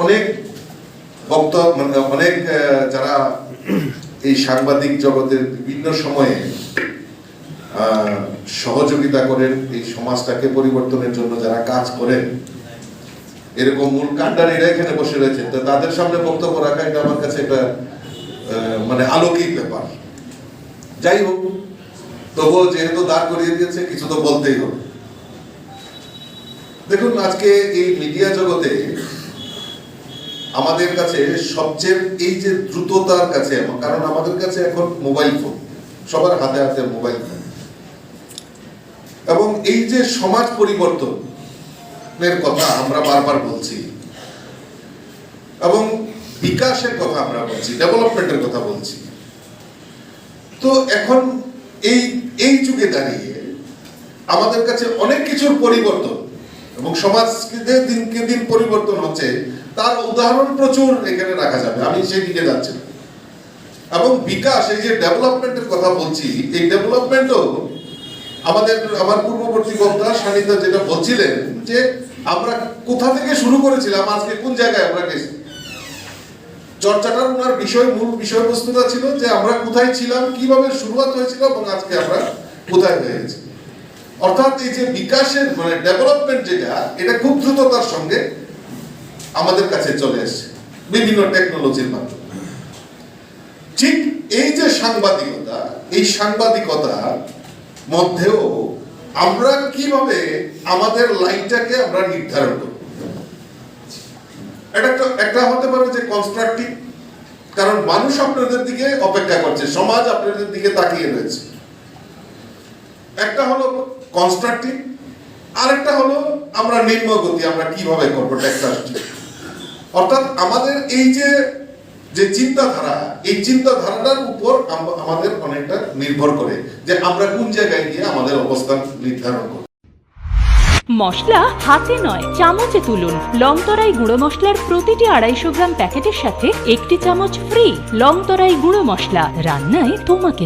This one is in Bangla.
অনেক বক্তব্য মানে অনেক যারা এই সাংবাদিক জগতের বিভিন্ন সময়ে সহযোগিতা করেন, এই সমাজটাকে পরিবর্তনের জন্য যারা কাজ করেন, এরকম মূল কাণ্ডারীরা এখানে বসে রয়েছেন, তো তাদের সামনে বক্তব্য রাখা এটা আমার কাছে একটা মানে অলৌকিক ব্যাপার। যাই হোক, তবুও যেহেতু দাঁড় করিয়ে দিয়েছে কিছু তো বলতেই হবে। দেখুন, আজকে এই মিডিয়া জগতে আমাদের কাছে সবচেয়ে এই যে দ্রুততার কাছে, কারণ আমাদের কাছে এখন মোবাইল ফোন, সবার হাতে হাতে মোবাইল ফোন, এবং এই যে সমাজ পরিবর্তনের কথা আমরা বারবার বলছি এবং বিকাশের কথা আমরা বলছি, ডেভেলপমেন্টের কথা বলছি, তো এখন এই যুগে দাঁড়িয়ে আমাদের কাছে অনেক কিছুর পরিবর্তন এবং সমাজকে দিনকে দিন পরিবর্তন হচ্ছে, তার উদাহরণ প্রচুর এখানে রাখা যাবে, আমি সেই দিকে যাচ্ছি না। এবং বিকাশ, এই যে ডেভেলপমেন্টের কথা বলছি, এই ডেভেলপমেন্টও আমার পূর্ববর্তী বক্তা সানিতা যেটা বলছিলেন যে আমরা কোথা থেকে শুরু করেছিলাম, আজকে কোন জায়গায় আমরা গেছি। চর্চাটার ওনার মূল বিষয়বস্তুটা ছিল যে আমরা কোথায় ছিলাম, কিভাবে শুরুয়াত হয়েছিল এবং আজকে আমরা কোথায় হয়ে গেছি। অর্থাৎ এই যে বিকাশের মানে ডেভেলপমেন্ট যেটা, এটা খুব দ্রুততার সঙ্গে আমাদের কাছে চলে এসেছে বিভিন্ন টেকনোলজির মাধ্যমে। ঠিক এই যে সাংবাদিকতা, এই সাংবাদিকতার মধ্যেও আমরা কিভাবে আমাদের লাইনটাকে আমরা নির্ধারণ করব। একটা হতে পারে যে কনস্ট্রাকটিভ, কারণ মানুষ আপনাদের দিকে অপেক্ষা করছে, সমাজ আপনাদের দিকে তাকিয়ে রয়েছে। একটা হলো কনস্ট্রাকটিভ, আরেকটা হলো আমরা নিম্নগতি, আমরা কিভাবে করবো টেকনোলজি। অর্থাৎ আমাদের এই যে চিন্তাধারা, এই চিন্তাধারাটার উপর আমাদের অনেকটা নির্ভর করে যে আমরা কোন জায়গায় গিয়ে আমাদের অবস্থান নির্ধারণ করব। মশলা হাতে নয় চামচে তুলুন। লংতরাই গুঁড়ো মশলার প্রতিটি 250 গ্রাম প্যাকেটের সাথে 1টি চামচ ফ্রি। লংতরাই গুঁড়ো মশলা, রান্নায় তোমাকে